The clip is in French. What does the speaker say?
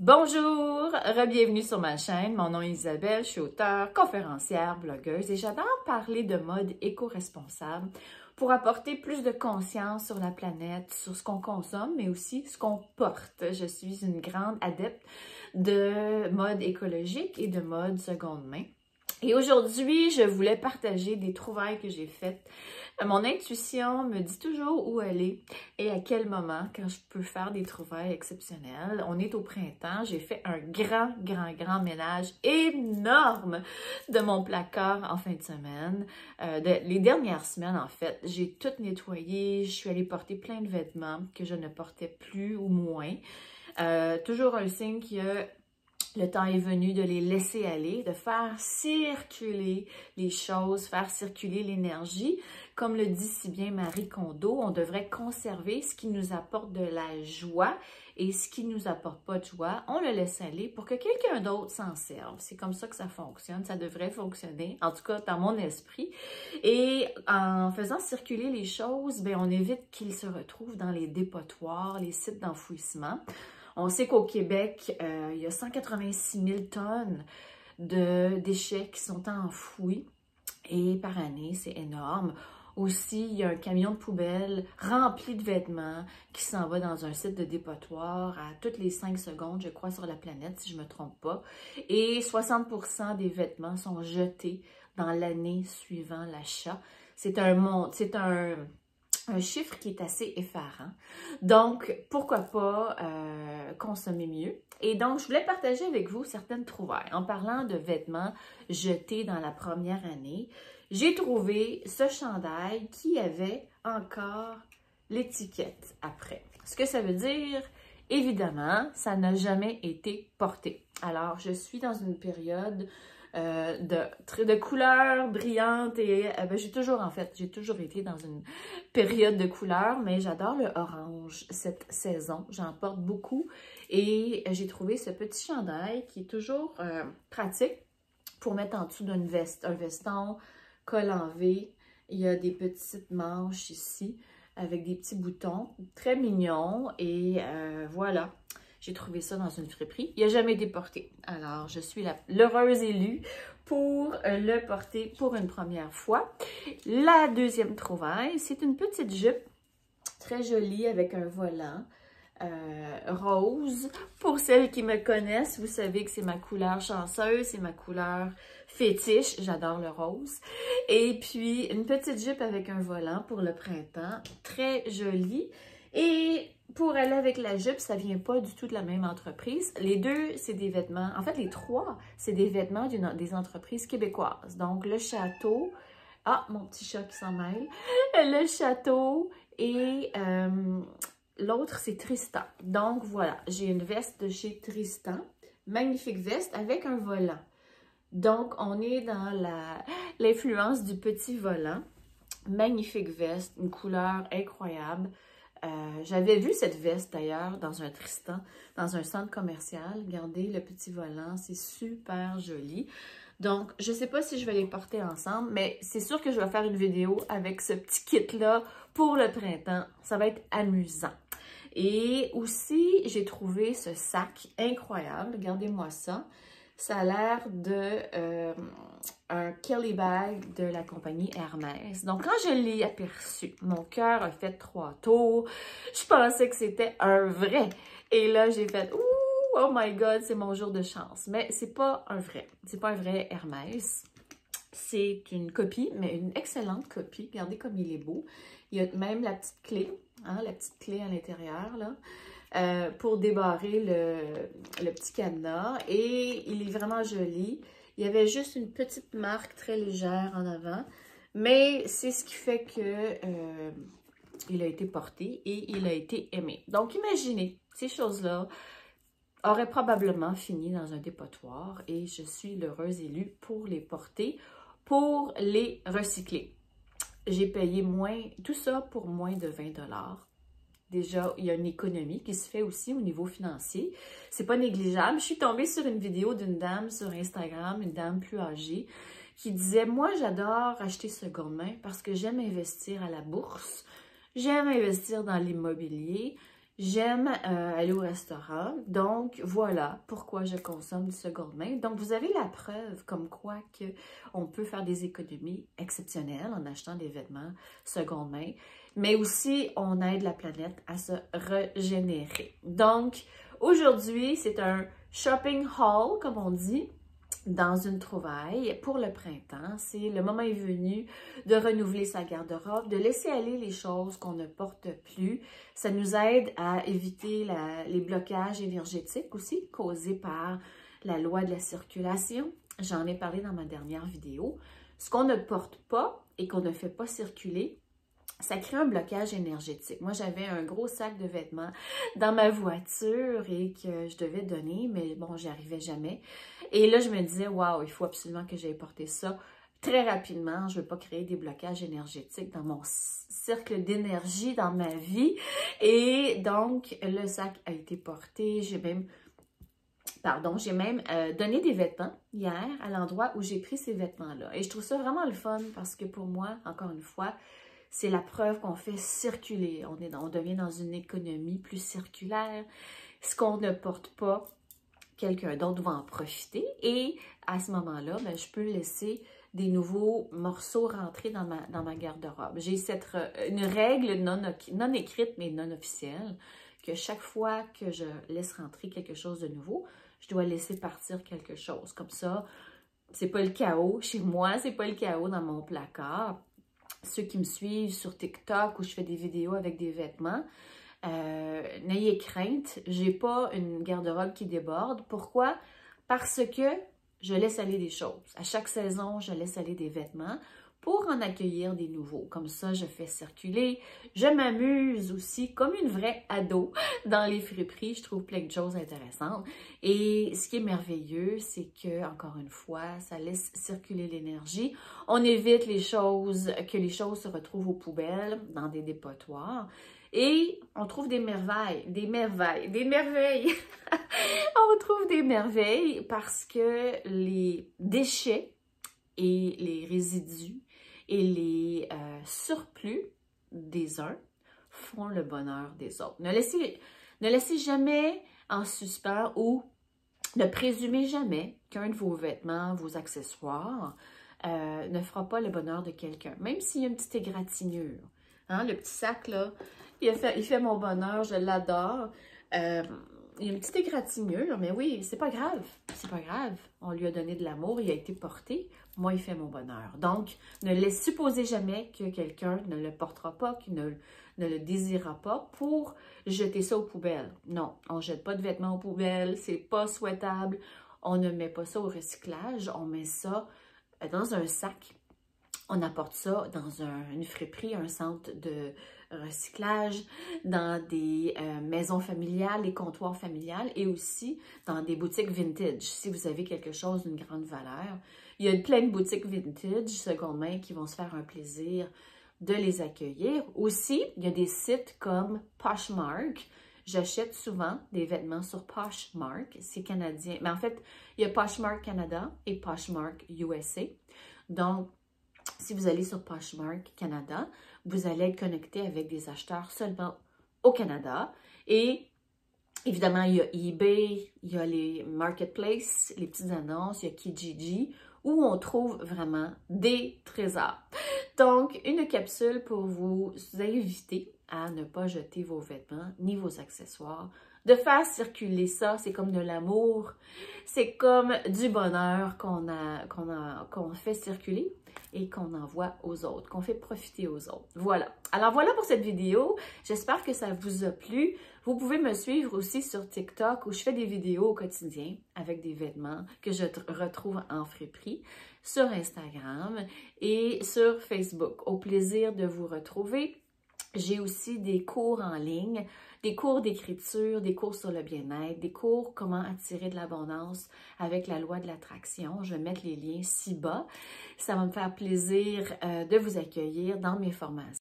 Bonjour, re-bienvenue sur ma chaîne. Mon nom est Isabelle, je suis auteure, conférencière, blogueuse et j'adore parler de mode éco-responsable pour apporter plus de conscience sur la planète, sur ce qu'on consomme, mais aussi ce qu'on porte. Je suis une grande adepte de mode écologique et de mode seconde main. Et aujourd'hui, je voulais partager des trouvailles que j'ai faites. Mon intuition me dit toujours où aller et à quel moment quand je peux faire des trouvailles exceptionnelles. On est au printemps, j'ai fait un grand ménage énorme de mon placard en fin de semaine. Les dernières semaines, en fait, j'ai tout nettoyé. Je suis allée porter plein de vêtements que je ne portais plus ou moins. Toujours un signe que le temps est venu de les laisser aller, de faire circuler les choses, faire circuler l'énergie. Comme le dit si bien Marie Kondo, on devrait conserver ce qui nous apporte de la joie et ce qui ne nous apporte pas de joie, on le laisse aller pour que quelqu'un d'autre s'en serve. C'est comme ça que ça fonctionne, ça devrait fonctionner, en tout cas dans mon esprit. Et en faisant circuler les choses, bien, on évite qu'ils se retrouvent dans les dépotoirs, les sites d'enfouissement. On sait qu'au Québec, il y a 186 000 tonnes de déchets qui sont enfouis et par année, c'est énorme. Aussi, il y a un camion de poubelle rempli de vêtements qui s'en va dans un site de dépotoir à toutes les 5 secondes, je crois, sur la planète, si je ne me trompe pas. Et 60% des vêtements sont jetés dans l'année suivant l'achat. C'est un chiffre qui est assez effarant. Donc, pourquoi pas consommer mieux? Et donc, je voulais partager avec vous certaines trouvailles. En parlant de vêtements jetés dans la première année, j'ai trouvé ce chandail qui avait encore l'étiquette après. Ce que ça veut dire, évidemment, ça n'a jamais été porté. Alors, je suis dans une période de couleurs brillantes et j'ai toujours été dans une période de couleurs, mais j'adore le orange cette saison, j'en porte beaucoup et j'ai trouvé ce petit chandail qui est toujours pratique pour mettre en dessous d'une veste, un veston, col en V, il y a des petites manches ici avec des petits boutons, très mignons et voilà. J'ai trouvé ça dans une friperie. Il n'a jamais été porté. Alors, je suis l'heureuse élue pour le porter pour une première fois. La deuxième trouvaille, c'est une petite jupe très jolie avec un volant rose. Pour celles qui me connaissent, vous savez que c'est ma couleur chanceuse, c'est ma couleur fétiche. J'adore le rose. Et puis, une petite jupe avec un volant pour le printemps. Très jolie. Et pour aller avec la jupe, ça vient pas du tout de la même entreprise. Les deux, c'est des vêtements, en fait les trois, c'est des vêtements des entreprises québécoises. Donc le Château, ah mon petit chat qui s'en mêle, le Château et l'autre c'est Tristan. Donc voilà, j'ai une veste de chez Tristan, magnifique veste avec un volant. Donc on est dans l'influence du petit volant, magnifique veste, une couleur incroyable. J'avais vu cette veste d'ailleurs dans un Tristan, dans un centre commercial. Regardez le petit volant, c'est super joli. Donc, je ne sais pas si je vais les porter ensemble, mais c'est sûr que je vais faire une vidéo avec ce petit kit-là pour le printemps. Ça va être amusant. Et aussi, j'ai trouvé ce sac incroyable. Regardez-moi ça. Ça a l'air de un Kelly bag de la compagnie Hermès. Donc, quand je l'ai aperçu, mon cœur a fait 3 tours. Je pensais que c'était un vrai. Et là, j'ai fait « Ouh, oh my God, c'est mon jour de chance. » Mais c'est pas un vrai. C'est pas un vrai Hermès. C'est une copie, mais une excellente copie. Regardez comme il est beau. Il y a même la petite clé, hein, la petite clé à l'intérieur, là. Pour débarrer le petit cadenas et il est vraiment joli. Il y avait juste une petite marque très légère en avant, mais c'est ce qui fait que il a été porté et il a été aimé. Donc imaginez, ces choses-là auraient probablement fini dans un dépotoir et je suis l'heureuse élue pour les porter, pour les recycler. J'ai payé tout ça pour moins de 20 $. Déjà, il y a une économie qui se fait aussi au niveau financier. C'est pas négligeable. Je suis tombée sur une vidéo d'une dame sur Instagram, une dame plus âgée, qui disait « Moi, j'adore acheter seconde main parce que j'aime investir à la bourse, j'aime investir dans l'immobilier, J'aime aller au restaurant, donc voilà pourquoi je consomme du seconde main. Donc, vous avez la preuve comme quoi on peut faire des économies exceptionnelles en achetant des vêtements seconde main, mais aussi on aide la planète à se régénérer. Donc, aujourd'hui, c'est un shopping haul, comme on dit, dans une trouvaille pour le printemps. C'est le moment est venu de renouveler sa garde-robe, de laisser aller les choses qu'on ne porte plus. Ça nous aide à éviter les blocages énergétiques aussi causés par la loi de la circulation. J'en ai parlé dans ma dernière vidéo. Ce qu'on ne porte pas et qu'on ne fait pas circuler, ça crée un blocage énergétique. Moi, j'avais un gros sac de vêtements dans ma voiture et que je devais donner, mais bon, j'y arrivais jamais. Et là, je me disais, waouh, il faut absolument que j'aille porter ça très rapidement. Je ne veux pas créer des blocages énergétiques dans mon cercle d'énergie, dans ma vie. Et donc, le sac a été porté. J'ai même donné des vêtements hier à l'endroit où j'ai pris ces vêtements-là. Et je trouve ça vraiment le fun parce que pour moi, encore une fois, c'est la preuve qu'on fait circuler. On devient dans une économie plus circulaire. Ce qu'on ne porte pas, quelqu'un d'autre va en profiter. Et à ce moment-là, ben, je peux laisser des nouveaux morceaux rentrer dans ma garde-robe. J'ai une règle non écrite, mais non officielle, que chaque fois que je laisse rentrer quelque chose de nouveau, je dois laisser partir quelque chose. Comme ça, c'est pas le chaos chez moi, c'est pas le chaos dans mon placard. Ceux qui me suivent sur TikTok où je fais des vidéos avec des vêtements, n'ayez crainte, j'ai pas une garde-robe qui déborde. Pourquoi? Parce que je laisse aller des choses. À chaque saison, je laisse aller des vêtements pour en accueillir des nouveaux. Comme ça, je fais circuler. Je m'amuse aussi comme une vraie ado dans les friperies. Je trouve plein de choses intéressantes. Et ce qui est merveilleux, c'est que, encore une fois, ça laisse circuler l'énergie. On évite que les choses se retrouvent aux poubelles, dans des dépotoirs. Et on trouve des merveilles. On trouve des merveilles parce que les déchets et les résidus et les surplus des uns font le bonheur des autres. Ne laissez jamais en suspens ou ne présumez jamais qu'un de vos vêtements, vos accessoires, ne fera pas le bonheur de quelqu'un, même s'il y a une petite égratignure. Hein, le petit sac, là, il fait mon bonheur, je l'adore. Il y a une petite égratignure, mais oui, c'est pas grave. C'est pas grave. On lui a donné de l'amour, il a été porté. Moi, il fait mon bonheur. Donc, ne supposez jamais que quelqu'un ne le portera pas, qu'il ne le désirera pas pour jeter ça aux poubelles. Non, on ne jette pas de vêtements aux poubelles, c'est pas souhaitable. On ne met pas ça au recyclage, on met ça dans un sac. On apporte ça dans une friperie, un centre de recyclage, dans des maisons familiales, des comptoirs familiales et aussi dans des boutiques vintage. Si vous avez quelque chose d'une grande valeur, il y a plein de boutiques vintage, seconde main, qui vont se faire un plaisir de les accueillir. Aussi, il y a des sites comme Poshmark. J'achète souvent des vêtements sur Poshmark, c'est canadien. Mais en fait, il y a Poshmark Canada et Poshmark USA. Donc, si vous allez sur Poshmark Canada, vous allez être connecté avec des acheteurs seulement au Canada. Et évidemment, il y a eBay, il y a les marketplaces, les petites annonces, il y a Kijiji, où on trouve vraiment des trésors. Donc, une capsule pour vous inviter à ne pas jeter vos vêtements ni vos accessoires. De faire circuler ça, c'est comme de l'amour, c'est comme du bonheur qu'on fait circuler et qu'on envoie aux autres, qu'on fait profiter aux autres. Voilà. Alors voilà pour cette vidéo. J'espère que ça vous a plu. Vous pouvez me suivre aussi sur TikTok où je fais des vidéos au quotidien avec des vêtements que je retrouve en friperie, sur Instagram et sur Facebook. Au plaisir de vous retrouver. J'ai aussi des cours en ligne, des cours d'écriture, des cours sur le bien-être, des cours comment attirer de l'abondance avec la loi de l'attraction. Je vais mettre les liens ci-bas. Ça va me faire plaisir de vous accueillir dans mes formations.